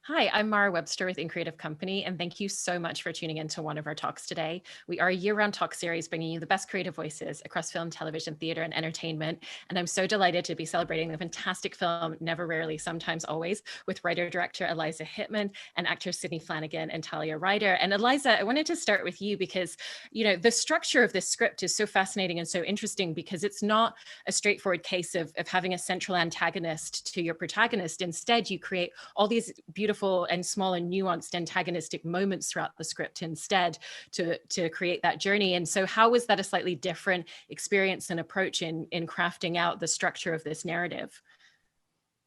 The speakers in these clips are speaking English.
Hi, I'm Mara Webster with In Creative Company, and thank you so much for tuning in to one of our talks today. We are a year-round talk series bringing you the best creative voices across film, television, theater, and entertainment. And I'm so delighted to be celebrating the fantastic film, Never, Rarely, Sometimes, Always, with writer-director Eliza Hittman and actor Sidney Flanigan and Talia Ryder. And Eliza, I wanted to start with you because, the structure of this script is so fascinating and so interesting because it's not a straightforward case of having a central antagonist to your protagonist. Instead, you create all these beautiful and small and nuanced antagonistic moments throughout the script instead to create that journey. And so how was that a slightly different experience and approach in crafting out the structure of this narrative?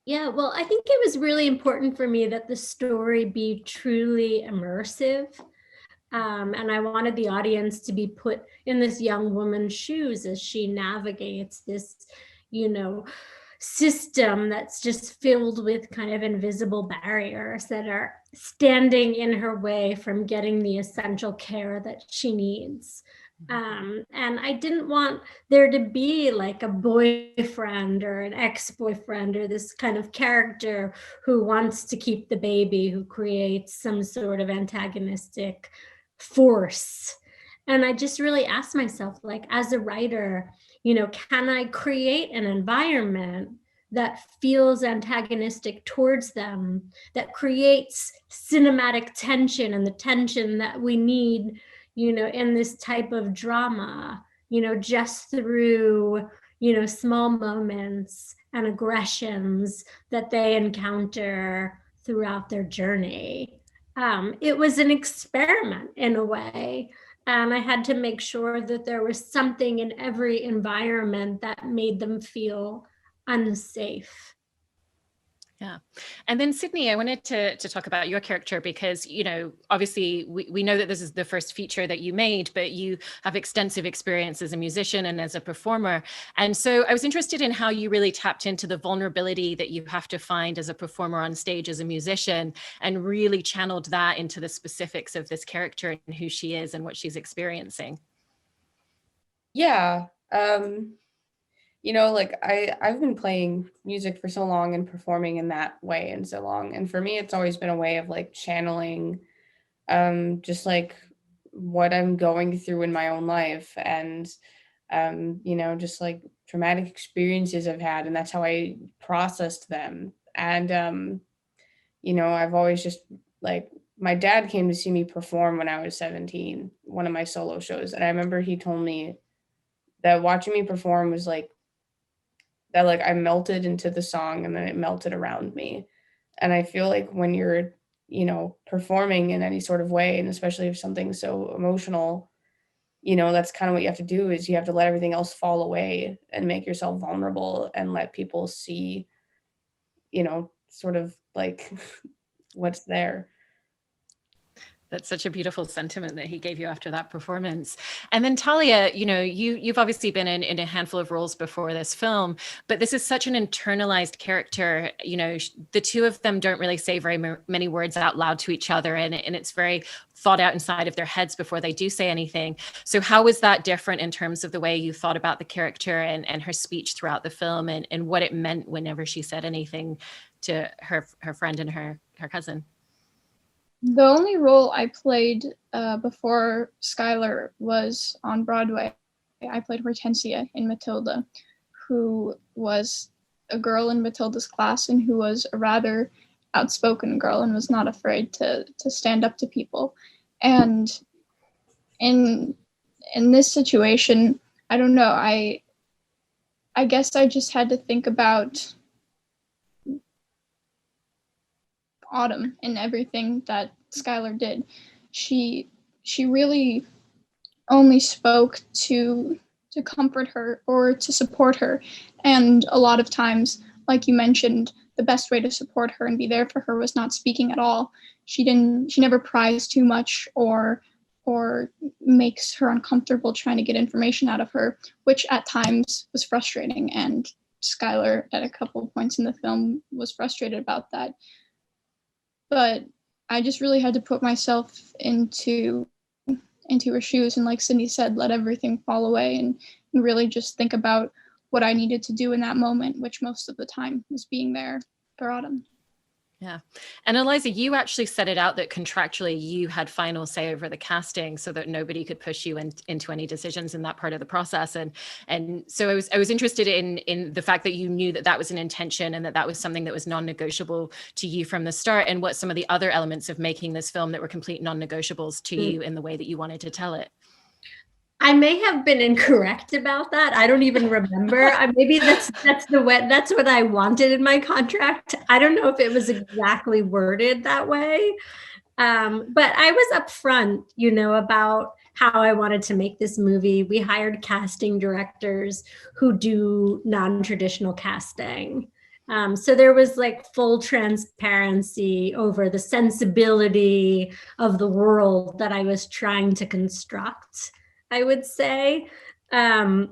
Yeah, well, I think it was really important for me that the story be truly immersive. And I wanted the audience to be put in this young woman's shoes as she navigates this, you know, system that's just filled with kind of invisible barriers that are standing in her way from getting the essential care that she needs. And I didn't want there to be like a boyfriend or an ex-boyfriend or this kind of character who wants to keep the baby, who creates some sort of antagonistic force. And I just really asked myself, like, as a writer, can I create an environment that feels antagonistic towards them, that creates cinematic tension and the tension that we need, in this type of drama, just through, small moments and aggressions that they encounter throughout their journey. It was an experiment in a way. And I had to make sure that there was something in every environment that made them feel unsafe. Yeah. And then Sydney, I wanted to talk about your character because, obviously we know that this is the first feature that you made, but you have extensive experience as a musician and as a performer. And so I was interested in how you really tapped into the vulnerability that you have to find as a performer on stage as a musician and really channeled that into the specifics of this character and who she is and what she's experiencing. Yeah. Like I've been playing music for so long and performing in that way and so long. And for me, it's always been a way of like channeling just like what I'm going through in my own life and just like traumatic experiences I've had, and that's how I processed them. And I've always just like my dad came to see me perform when I was 17, one of my solo shows, and I remember he told me that watching me perform was like that, like I melted into the song and then it melted around me. And I feel like when you're, performing in any sort of way, and especially if something's so emotional, that's kind of what you have to do is you have to let everything else fall away and make yourself vulnerable and let people see, sort of like what's there. That's such a beautiful sentiment that he gave you after that performance. And then Talia, you've obviously been in a handful of roles before this film, but this is such an internalized character. The two of them don't really say very many words out loud to each other, and it's very thought out inside of their heads before they do say anything. So how was that different in terms of the way you thought about the character and her speech throughout the film and what it meant whenever she said anything to her friend and her cousin? The only role I played before Skylar was on Broadway. I played Hortensia in Matilda, who was a girl in Matilda's class and who was a rather outspoken girl and was not afraid to stand up to people. And in this situation, I don't know, I guess I just had to think about Autumn and everything that Skylar did. She really only spoke to comfort her or to support her, and a lot of times, like you mentioned, the best way to support her and be there for her was not speaking at all. She never pries too much or makes her uncomfortable trying to get information out of her, which at times was frustrating, and Skylar at a couple of points in the film was frustrated about that. But I just really had to put myself into her shoes and, like Sydney said, let everything fall away and really just think about what I needed to do in that moment, which most of the time was being there for Autumn. Yeah. And Eliza, you actually set it out that contractually you had final say over the casting so that nobody could push you into any decisions in that part of the process. And so I was interested in the fact that you knew that that was an intention and that that was something that was non-negotiable to you from the start, and what some of the other elements of making this film that were complete non-negotiables to you in the way that you wanted to tell it. I may have been incorrect about that. I don't even remember. Maybe that's what I wanted in my contract. I don't know if it was exactly worded that way. But I was upfront, about how I wanted to make this movie. We hired casting directors who do non-traditional casting. So there was like full transparency over the sensibility of the world that I was trying to construct, I would say. I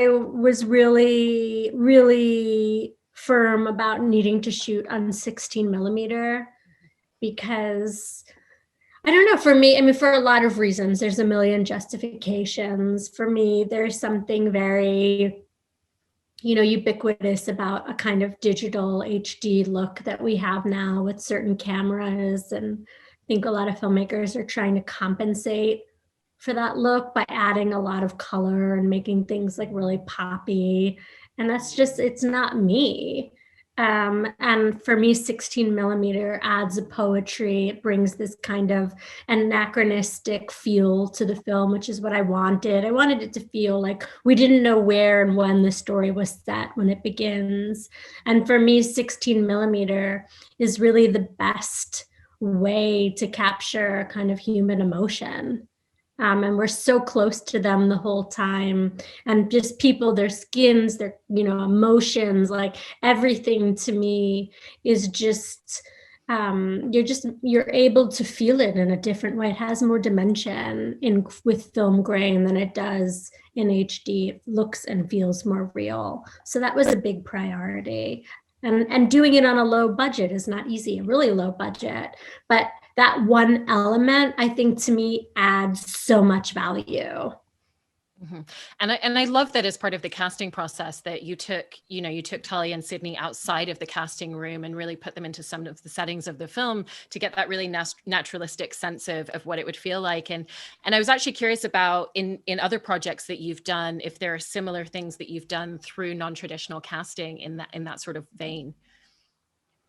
was really, really firm about needing to shoot on 16 millimeter because I don't know, for me, for a lot of reasons, there's a million justifications. For me, there's something very, ubiquitous about a kind of digital HD look that we have now with certain cameras. And I think a lot of filmmakers are trying to compensate for that look by adding a lot of color and making things like really poppy. And it's not me. And for me, 16 millimeter adds a poetry. It brings this kind of anachronistic feel to the film, which is what I wanted. I wanted it to feel like we didn't know where and when the story was set when it begins. And for me, 16 millimeter is really the best way to capture kind of human emotion. And we're so close to them the whole time, and just people, their skins, their emotions, like everything to me is just you're able to feel it in a different way. It has more dimension with film grain than it does in HD. It looks and feels more real. So that was a big priority. And doing it on a low budget is not easy, a really low budget, but that one element, I think, to me adds so much value. Mm-hmm. And I love that as part of the casting process that you took Talia and Sidney outside of the casting room and really put them into some of the settings of the film to get that really naturalistic sense of what it would feel like. And I was actually curious about in other projects that you've done, if there are similar things that you've done through non-traditional casting in that sort of vein.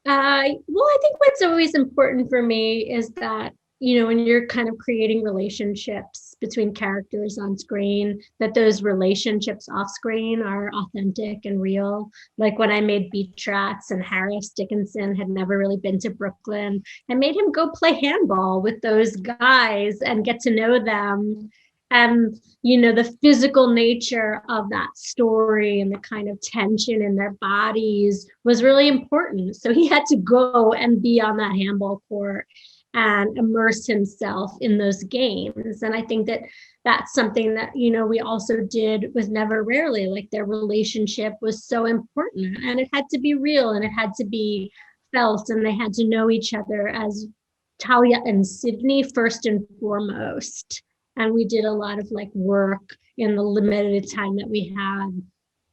Well, I think what's always important for me is that, when you're kind of creating relationships between characters on screen, that those relationships off screen are authentic and real. Like when I made Beach Rats and Harris Dickinson had never really been to Brooklyn, I made him go play handball with those guys and get to know them. And, the physical nature of that story and the kind of tension in their bodies was really important. So he had to go and be on that handball court and immerse himself in those games. And I think that that's something that, we also did with Never Rarely. Like their relationship was so important, and it had to be real and it had to be felt, and they had to know each other as Talia and Sidney first and foremost. And we did a lot of work in the limited time that we had,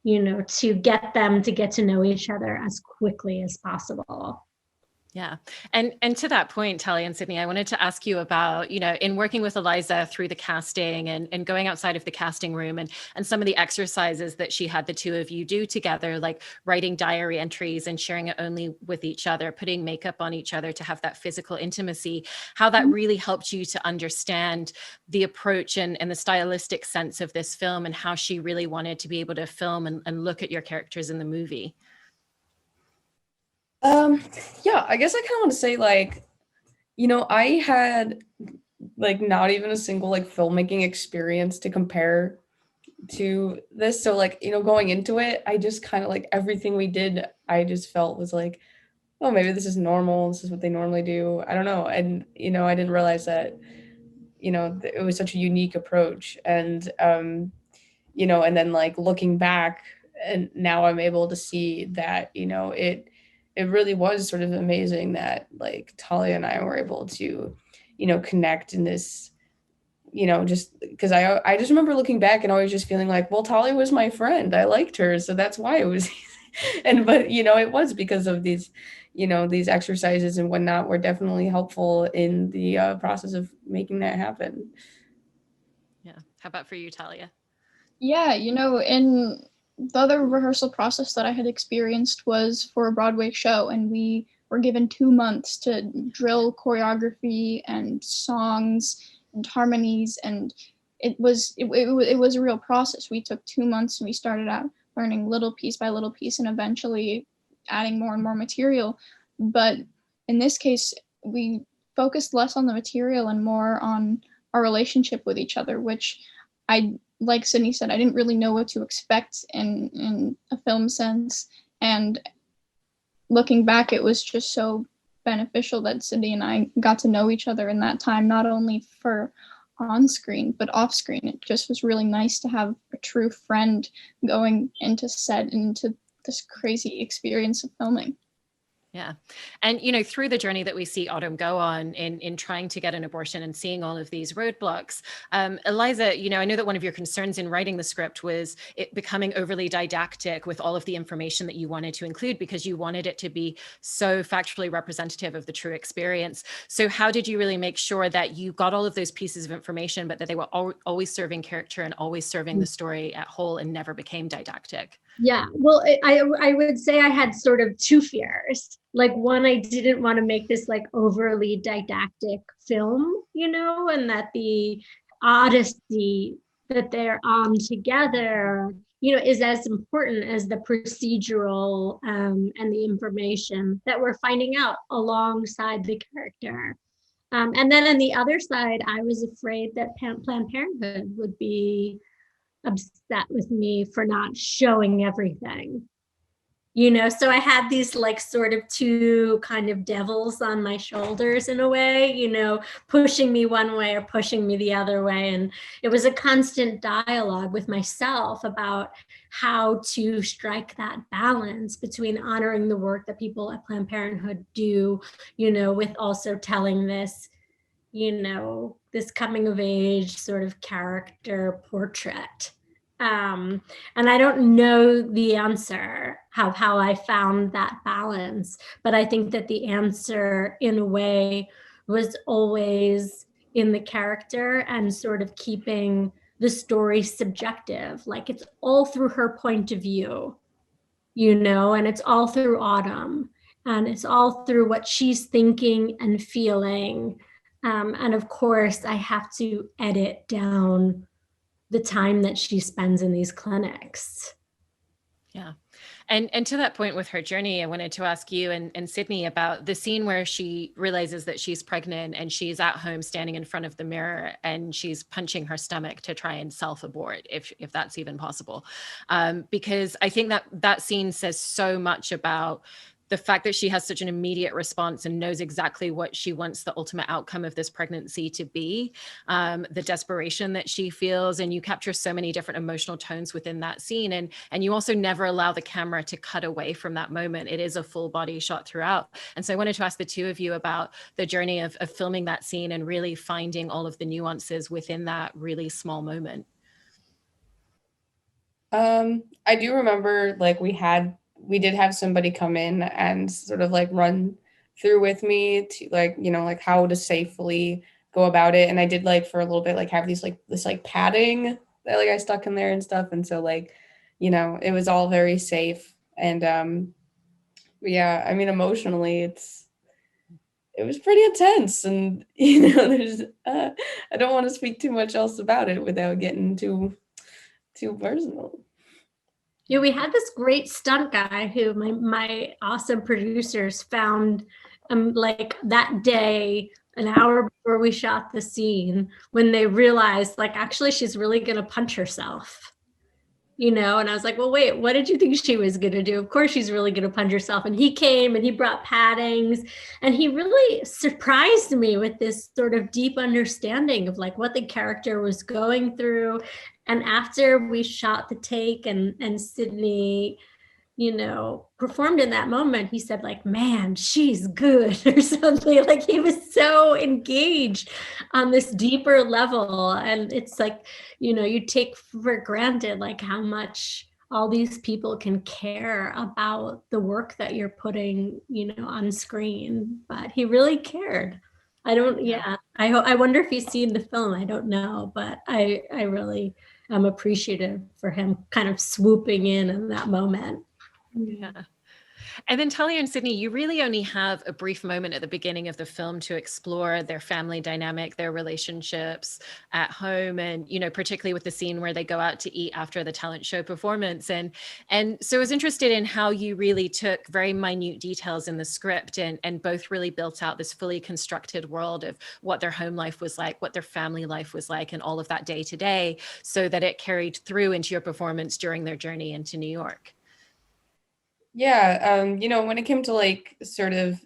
to get them to get to know each other as quickly as possible. Yeah. And to that point, Talia and Sidney, I wanted to ask you about, in working with Eliza through the casting and going outside of the casting room and some of the exercises that she had the two of you do together, like writing diary entries and sharing it only with each other, putting makeup on each other to have that physical intimacy, how that really helped you to understand the approach and the stylistic sense of this film and how she really wanted to be able to film and look at your characters in the movie. Yeah, I guess I kind of want to say I had not even a single filmmaking experience to compare to this. So going into it, I just kind of everything we did, I just felt was oh, maybe this is normal. This is what they normally do. I don't know. And, I didn't realize that, it was such a unique approach. And, and then looking back, and now I'm able to see that, it really was sort of amazing that Talia and I were able to, connect in this, just because I just remember looking back and always just feeling well, Talia was my friend. I liked her. So that's why it was but it was because of these these exercises and whatnot were definitely helpful in the process of making that happen. Yeah. How about for you, Talia? Yeah, in the other rehearsal process that I had experienced was for a Broadway show, and we were given 2 months to drill choreography and songs and harmonies, and it was a real process. We took 2 months, and we started out learning little piece by little piece, and eventually adding more and more material. But in this case, we focused less on the material and more on our relationship with each other, which like Sidney said, I didn't really know what to expect in a film sense. And looking back, it was just so beneficial that Sidney and I got to know each other in that time, not only for on screen, but off screen. It just was really nice to have a true friend going into set, into this crazy experience of filming. Yeah. And, through the journey that we see Autumn go on in trying to get an abortion and seeing all of these roadblocks, Eliza, I know that one of your concerns in writing the script was it becoming overly didactic with all of the information that you wanted to include because you wanted it to be so factually representative of the true experience. So how did you really make sure that you got all of those pieces of information, but that they were always serving character and always serving the story at whole and never became didactic? Yeah, well, I would say I had sort of two fears. Like, one, I didn't want to make this like overly didactic film, and that the odyssey that they're on together, is as important as the procedural and the information that we're finding out alongside the character. And then on the other side, I was afraid that Planned Parenthood would be upset with me for not showing everything, so I had these like sort of two kind of devils on my shoulders in a way, pushing me one way or pushing me the other way. And it was a constant dialogue with myself about how to strike that balance between honoring the work that people at Planned Parenthood do, with also telling this this coming of age sort of character portrait. And I don't know the answer, how I found that balance, but I think that the answer in a way was always in the character and sort of keeping the story subjective. Like, it's all through her point of view, and it's all through Autumn, and it's all through what she's thinking and feeling. And of course, I have to edit down the time that she spends in these clinics. Yeah. And to that point with her journey, I wanted to ask you and Sidney about the scene where she realizes that she's pregnant and she's at home standing in front of the mirror and she's punching her stomach to try and self-abort, if that's even possible. Because I think that scene says so much about the fact that she has such an immediate response and knows exactly what she wants the ultimate outcome of this pregnancy to be, the desperation that she feels. And you capture so many different emotional tones within that scene. And you also never allow the camera to cut away from that moment. It is a full body shot throughout. And so I wanted to ask the two of you about the journey of filming that scene and really finding all of the nuances within that really small moment. I do remember like we did have somebody come in and sort of like run through with me to like, like how to safely go about it. And I did like for a little bit, like have this like padding that like I stuck in there and stuff. And so like, it was all very safe. And yeah, I mean, emotionally it was pretty intense. And, there's, I don't want to speak too much else about it without getting too personal. Yeah, we had this great stunt guy who my awesome producers found like that day, an hour before we shot the scene, when they realized like, actually, she's really going to punch herself. And I was like, well, wait, what did you think she was going to do? Of course, she's really going to punch herself. And he came and he brought paddings and he really surprised me with this sort of deep understanding of like what the character was going through. And after we shot the take and Sidney, performed in that moment, he said like, man, she's good or something. Like, he was so engaged on this deeper level. And it's like, you take for granted like how much all these people can care about the work that you're putting, on screen. But he really cared. I wonder if he's seen the film. I don't know, but I really am appreciative for him kind of swooping in that moment. Yeah. And then Talia and Sidney, you really only have a brief moment at the beginning of the film to explore their family dynamic, their relationships at home, and, particularly with the scene where they go out to eat after the talent show performance. And so I was interested in how you really took very minute details in the script and both really built out this fully constructed world of what their home life was like, what their family life was like, and all of that day to day, so that it carried through into your performance during their journey into New York. Yeah, when it came to like sort of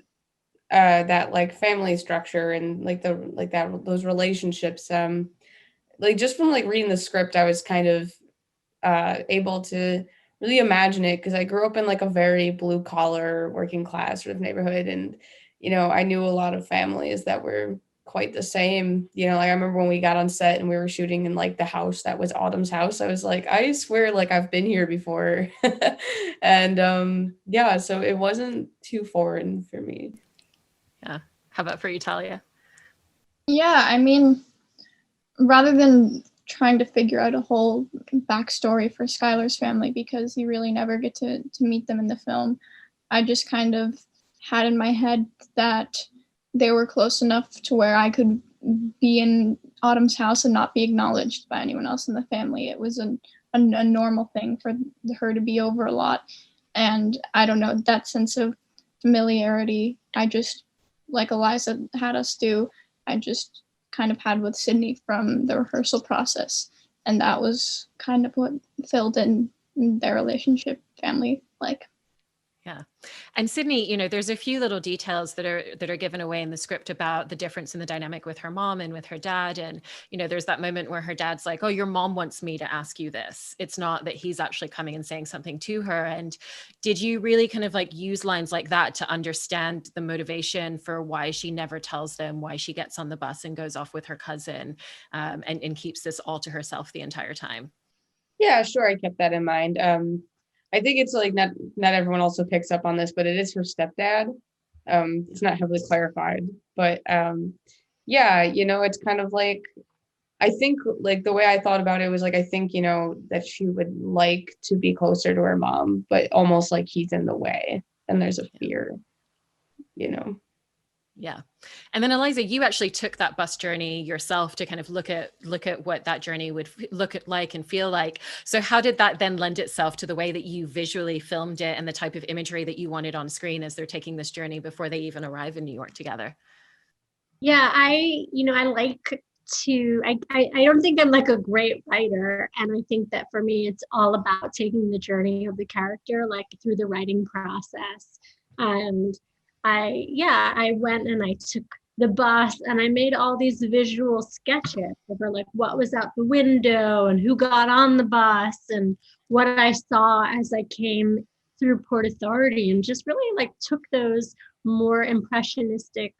that like family structure and like those relationships, like just from like reading the script, I was kind of able to really imagine it, because I grew up in like a very blue collar working class sort of neighborhood, and I knew a lot of families that were quite the same. Like I remember when we got on set and we were shooting in like the house that was Autumn's house, I was like, I swear like I've been here before. And yeah, so it wasn't too foreign for me. Yeah. How about for you, Talia? Yeah, I mean, rather than trying to figure out a whole backstory for Skylar's family, because you really never get to meet them in the film, I just kind of had in my head that they were close enough to where I could be in Autumn's house and not be acknowledged by anyone else in the family. It was a normal thing for her to be over a lot. And I don't know, that sense of familiarity, I just, like Eliza had us do, I just kind of had with Sidney from the rehearsal process. And that was kind of what filled in their relationship, family like. Yeah. And Sidney, there's a few little details that are given away in the script about the difference in the dynamic with her mom and with her dad. And, there's that moment where her dad's like, oh, your mom wants me to ask you this. It's not that he's actually coming and saying something to her. And did you really kind of like use lines like that to understand the motivation for why she never tells them, why she gets on the bus and goes off with her cousin, and keeps this all to herself the entire time? Yeah, sure. I kept that in mind. I think it's like not everyone also picks up on this, but it is her stepdad. It's not heavily clarified, but yeah, it's kind of like, I think like the way I thought about it was like, I think, that she would like to be closer to her mom, but almost like he's in the way and there's a fear. Yeah. And then Eliza, you actually took that bus journey yourself to kind of look at what that journey would look at like and feel like. So how did that then lend itself to the way that you visually filmed it and the type of imagery that you wanted on screen as they're taking this journey before they even arrive in New York together? Yeah, I like to, I don't think I'm like a great writer. And I think that for me, it's all about taking the journey of the character, like through the writing process. And I went and I took the bus and I made all these visual sketches over like what was out the window and who got on the bus and what I saw as I came through Port Authority, and just really like took those more impressionistic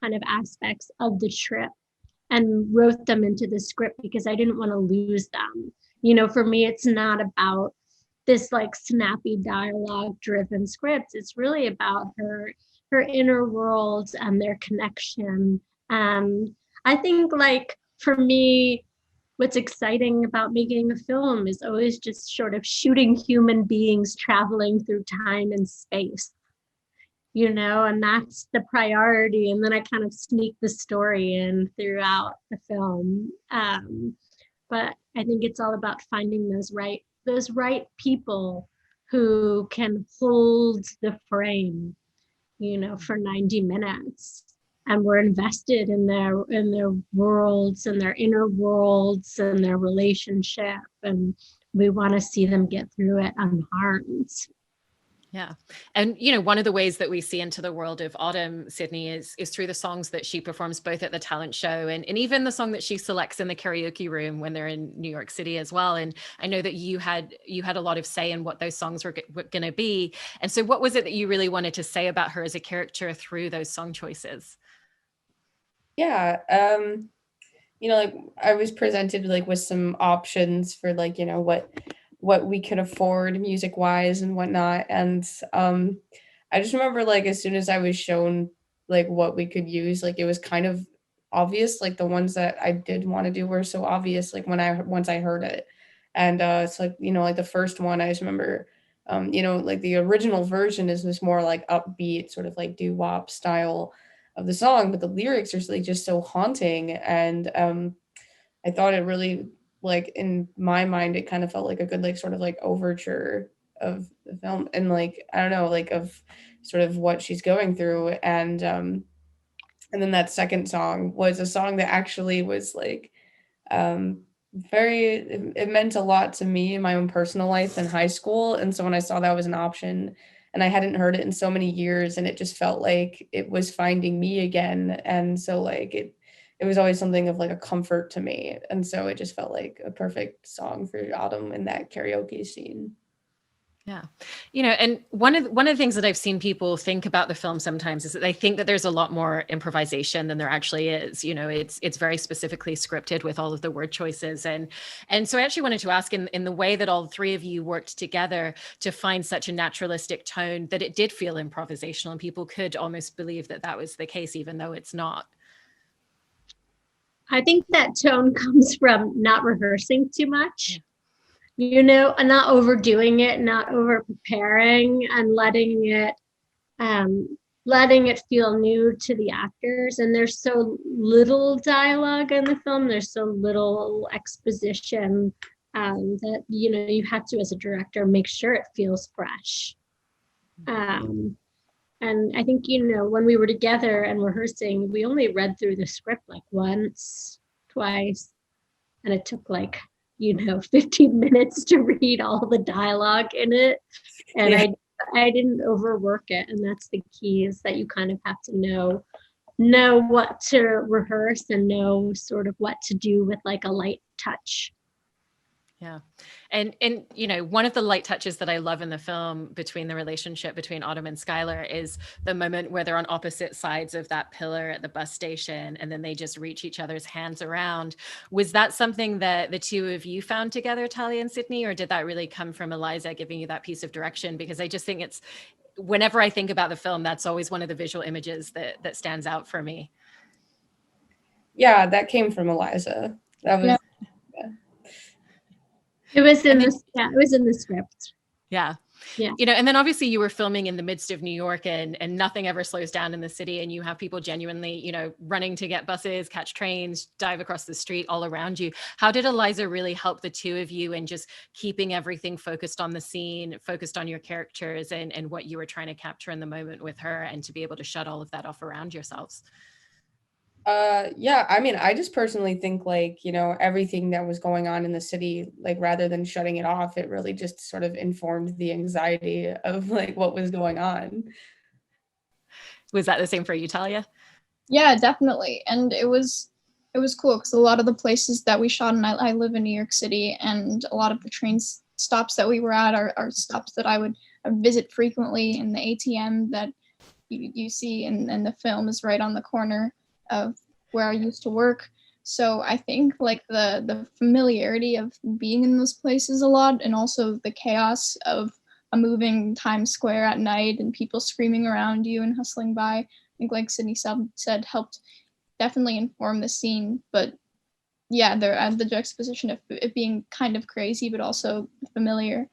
kind of aspects of the trip and wrote them into the script because I didn't want to lose them. For me, it's not about this like snappy dialogue driven script. It's really about her inner worlds and their connection. And I think like for me, what's exciting about making a film is always just sort of shooting human beings traveling through time and space, and that's the priority. And then I kind of sneak the story in throughout the film. But I think it's all about finding those right people who can hold the frame, for 90 minutes. And we're invested in their worlds and their inner worlds and their relationship. And we want to see them get through it unharmed. Yeah. And, one of the ways that we see into the world of Autumn, Sidney, is through the songs that she performs both at the talent show and even the song that she selects in the karaoke room when they're in New York City as well. And I know that you had a lot of say in what those songs were going to be. And so what was it that you really wanted to say about her as a character through those song choices? Yeah. Like I was presented like with some options for like, what we could afford music wise and whatnot. And I just remember like as soon as I was shown like what we could use, like it was kind of obvious. Like the ones that I did want to do were so obvious, like once I heard it. And it's like, you know, like the first one I just remember, you know, like the original version is this more like upbeat sort of like doo-wop style of the song, but the lyrics are like just so haunting. And I thought it really, like in my mind, it kind of felt like a good like sort of like overture of the film, and like I don't know, like of sort of what she's going through. And then that second song was a song that actually was like um it meant a lot to me in my own personal life in high school. And so when I saw that was an option, and I hadn't heard it in so many years, and it just felt like it was finding me again. And so like it was always something of like a comfort to me, and so it just felt like a perfect song for autumn in that karaoke scene. Yeah. You know, and one of the things that I've seen people think about the film sometimes is that they think that there's a lot more improvisation than there actually is. You know, it's very specifically scripted with all of the word choices. And so I actually wanted to ask in the way that all three of you worked together to find such a naturalistic tone that it did feel improvisational and people could almost believe that that was the case, even though it's not. I think that tone comes from not rehearsing too much. You know, and not overdoing it, not over preparing, and letting it feel new to the actors. And there's so little dialogue in the film, there's so little exposition that, you know, you have to, as a director, make sure it feels fresh. And I think, you know, when we were together and rehearsing, we only read through the script like once, twice, and it took like, you know, 15 minutes to read all the dialogue in it. And yeah. I didn't overwork it. And that's the key, is that you kind of have to know what to rehearse and know sort of what to do with like a light touch. Yeah. And you know, one of the light touches that I love in the film between the relationship between Autumn and Skylar is the moment where they're on opposite sides of that pillar at the bus station, and then they just reach each other's hands around. Was that something that the two of you found together, Talia and Sidney, or did that really come from Eliza giving you that piece of direction? Because I just think it's, whenever I think about the film, that's always one of the visual images that stands out for me. Yeah, that came from Eliza. That was, yeah. It was in the script. Yeah. Yeah. You know, and then obviously you were filming in the midst of New York, and nothing ever slows down in the city, and you have people genuinely, you know, running to get buses, catch trains, dive across the street all around you. How did Eliza really help the two of you in just keeping everything focused on the scene, focused on your characters and what you were trying to capture in the moment with her, and to be able to shut all of that off around yourselves? Yeah, I mean, I just personally think like, you know, everything that was going on in the city, like rather than shutting it off, it really just sort of informed the anxiety of like what was going on. Was that the same for you, Talia? Yeah, definitely. And it was cool because a lot of the places that we shot in, I live in New York City, and a lot of the train stops that we were at are stops that I would visit frequently, and the ATM that you see in the film is right on the corner of where I used to work. So I think like the familiarity of being in those places a lot, and also the chaos of a moving Times Square at night and people screaming around you and hustling by, I think like Sidney said, helped definitely inform the scene. But yeah, the juxtaposition of it being kind of crazy but also familiar,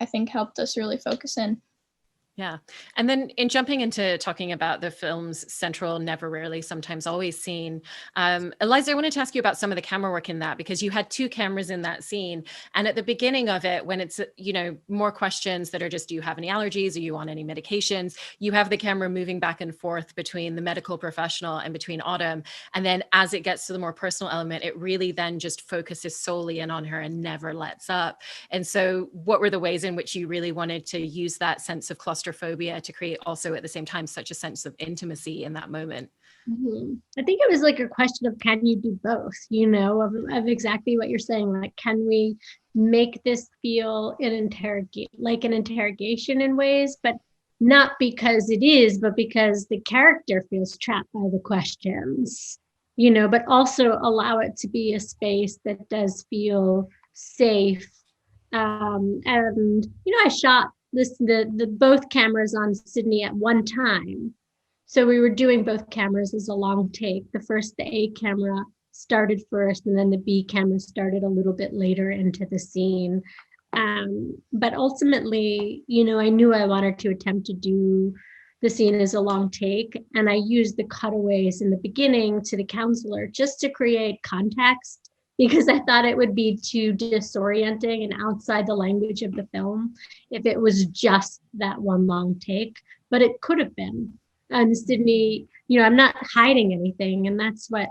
I think helped us really focus in. Yeah. And then in jumping into talking about the film's central, never, rarely, sometimes, always scene, Eliza, I wanted to ask you about some of the camera work in that, because you had two cameras in that scene. And at the beginning of it, when it's, you know, more questions that are just, do you have any allergies? Are you on any medications? You have the camera moving back and forth between the medical professional and between Autumn. And then as it gets to the more personal element, it really then just focuses solely in on her and never lets up. And so what were the ways in which you really wanted to use that sense of claustrophobia to create also at the same time such a sense of intimacy in that moment? Mm-hmm. I think it was like a question of, can you do both, you know, of exactly what you're saying, like, can we make this feel an interrogation in ways, but not because it is, but because the character feels trapped by the questions, you know, but also allow it to be a space that does feel safe And I shot the both cameras on Sidney at one time. So we were doing both cameras as a long take. The A camera started first, and then the B camera started a little bit later into the scene. But ultimately, I knew I wanted to attempt to do the scene as a long take, and I used the cutaways in the beginning to the counselor just to create context, because I thought it would be too disorienting and outside the language of the film if it was just that one long take, but it could have been. And Sidney, I'm not hiding anything, and that's what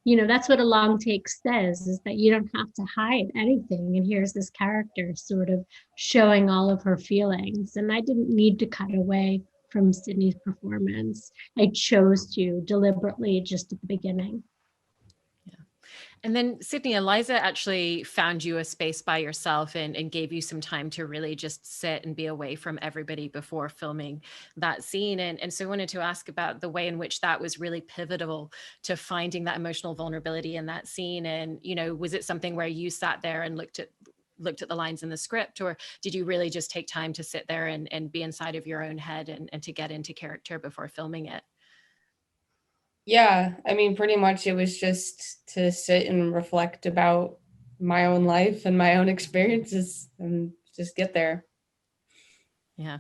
a long take says, is that you don't have to hide anything. And here's this character sort of showing all of her feelings. And I didn't need to cut away from Sidney's performance. I chose to deliberately just at the beginning. And then Sidney, Eliza actually found you a space by yourself and gave you some time to really just sit and be away from everybody before filming that scene. And so I wanted to ask about the way in which that was really pivotal to finding that emotional vulnerability in that scene. And, was it something where you sat there and looked at the lines in the script, or did you really just take time to sit there and be inside of your own head and to get into character before filming it? Yeah, I mean, pretty much it was just to sit and reflect about my own life and my own experiences and just get there. Yeah.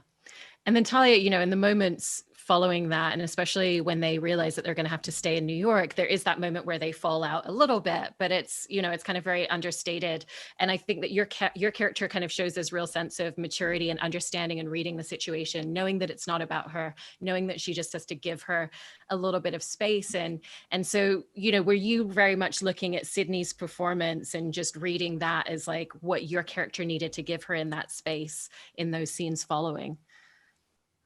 And then Talia, in the moments following that, and especially when they realize that they're going to have to stay in New York, there is that moment where they fall out a little bit, but it's kind of very understated. And I think that your character kind of shows this real sense of maturity and understanding and reading the situation, knowing that it's not about her, knowing that she just has to give her a little bit of space. And so, were you very much looking at Sidney's performance and just reading that as like what your character needed to give her in that space in those scenes following?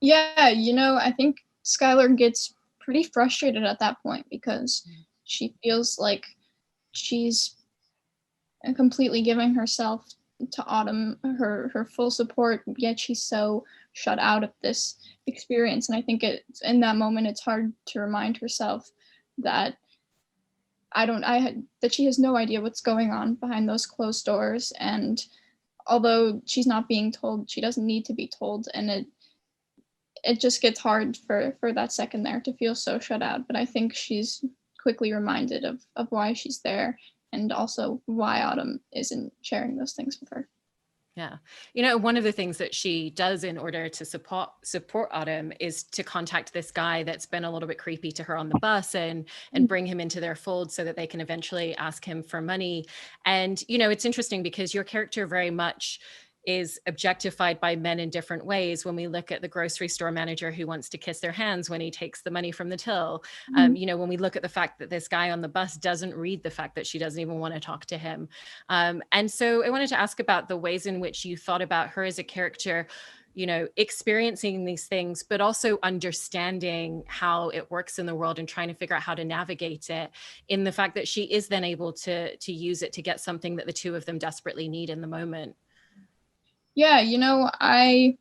Yeah, I think Skylar gets pretty frustrated at that point because she feels like she's completely giving herself to Autumn, her full support, yet she's so shut out of this experience. And I think it's in that moment it's hard to remind herself that that she has no idea what's going on behind those closed doors. And although she's not being told, she doesn't need to be told. And it just gets hard for that second there to feel so shut out. But I think she's quickly reminded of why she's there, and also why Autumn isn't sharing those things with her. Yeah. One of the things that she does in order to support Autumn is to contact this guy that's been a little bit creepy to her on the bus and bring him into their fold so that they can eventually ask him for money. And, it's interesting because your character very much is objectified by men in different ways. When we look at the grocery store manager who wants to kiss their hands when he takes the money from the till, when we look at the fact that this guy on the bus doesn't read the fact that she doesn't even want to talk to him. And so I wanted to ask about the ways in which you thought about her as a character, experiencing these things, but also understanding how it works in the world and trying to figure out how to navigate it, in the fact that she is then able to use it to get something that the two of them desperately need in the moment. Yeah, I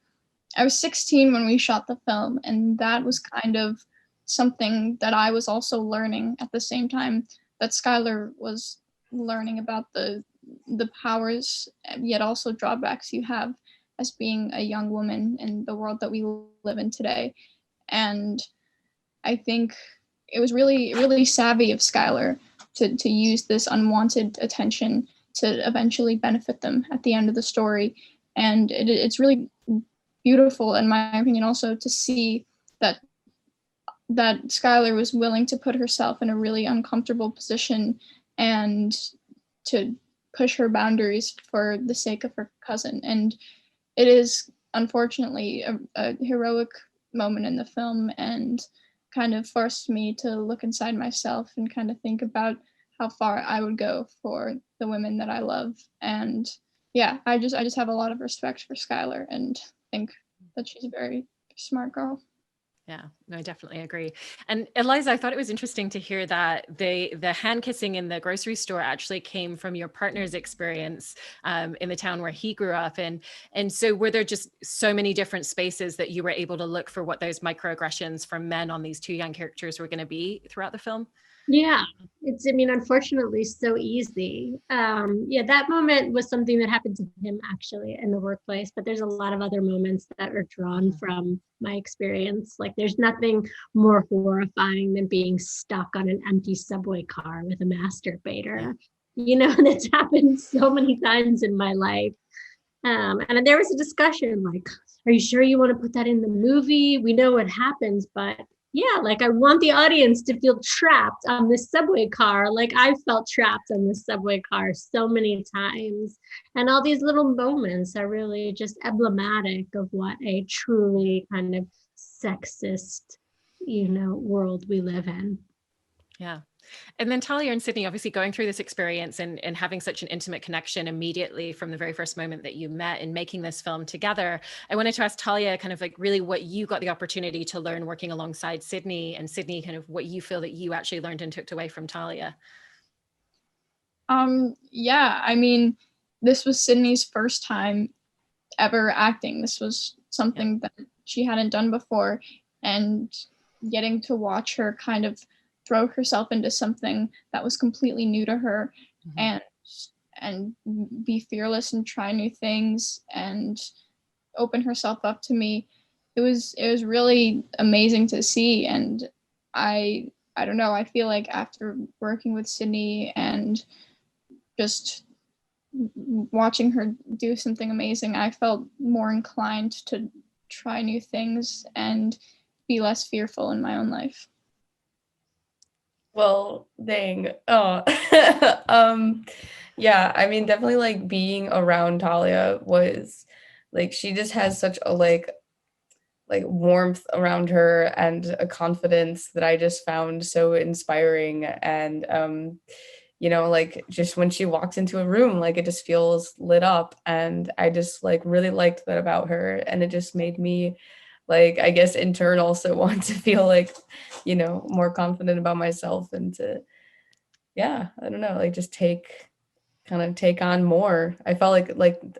was 16 when we shot the film, and that was kind of something that I was also learning at the same time that Skylar was learning about the powers, yet also drawbacks you have as being a young woman in the world that we live in today. And I think it was really, really savvy of Skylar to use this unwanted attention to eventually benefit them at the end of the story. And it's really beautiful, in my opinion, also to see that Skylar was willing to put herself in a really uncomfortable position and to push her boundaries for the sake of her cousin. And it is unfortunately a heroic moment in the film, and kind of forced me to look inside myself and kind of think about how far I would go for the women that I love. And yeah, I just have a lot of respect for Skylar and think that she's a very smart girl. Yeah, no, I definitely agree. And Eliza, I thought it was interesting to hear that the hand kissing in the grocery store actually came from your partner's experience in the town where he grew up. And so were there just so many different spaces that you were able to look for what those microaggressions from men on these two young characters were going to be throughout the film? Yeah, it's, I mean, unfortunately so easy. Yeah, that moment was something that happened to him actually in the workplace, but there's a lot of other moments that are drawn from my experience. Like there's nothing more horrifying than being stuck on an empty subway car with a masturbator. You know, that's happened so many times in my life. And there was a discussion like, are you sure you want to put that in the movie? We know what happens, but yeah, like I want the audience to feel trapped on this subway car. Like I felt trapped on this subway car so many times. And all these little moments are really just emblematic of what a truly kind of sexist, you know, world we live in. Yeah. And then Talia and Sidney, obviously going through this experience and having such an intimate connection immediately from the very first moment that you met and making this film together. I wanted to ask Talia kind of like really what you got the opportunity to learn working alongside Sidney, and Sidney kind of what you feel that you actually learned and took away from Talia. Yeah, I mean, this was Sydney's first time ever acting. This was something that she hadn't done before, and getting to watch her kind of throw herself into something that was completely new to her, and be fearless and try new things and open herself up to me. It was really amazing to see, and I don't know, I feel like after working with Sidney and just watching her do something amazing, I felt more inclined to try new things and be less fearful in my own life. Well, dang. Oh, yeah, I mean, definitely like being around Talia was like, she just has such a like warmth around her and a confidence that I just found so inspiring. And you know, like just when she walks into a room, like it just feels lit up, and I just like really liked that about her, and it just made me like, I guess in turn also want to feel like, you know, more confident about myself, and to, yeah, I don't know, like just take on more. I felt like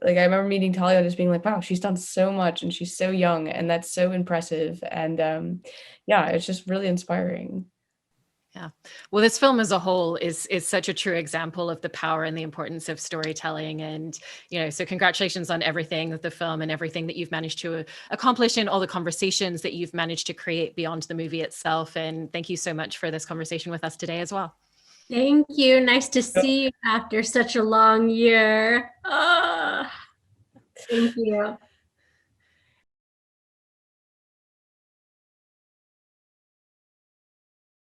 I remember meeting Talia and just being like, wow, she's done so much and she's so young, and that's so impressive. And yeah, it's just really inspiring. Yeah. Well, this film as a whole is such a true example of the power and the importance of storytelling. And, you know, so congratulations on everything with the film and everything that you've managed to accomplish and all the conversations that you've managed to create beyond the movie itself. And thank you so much for this conversation with us today as well. Thank you. Nice to see you after such a long year. Oh, thank you.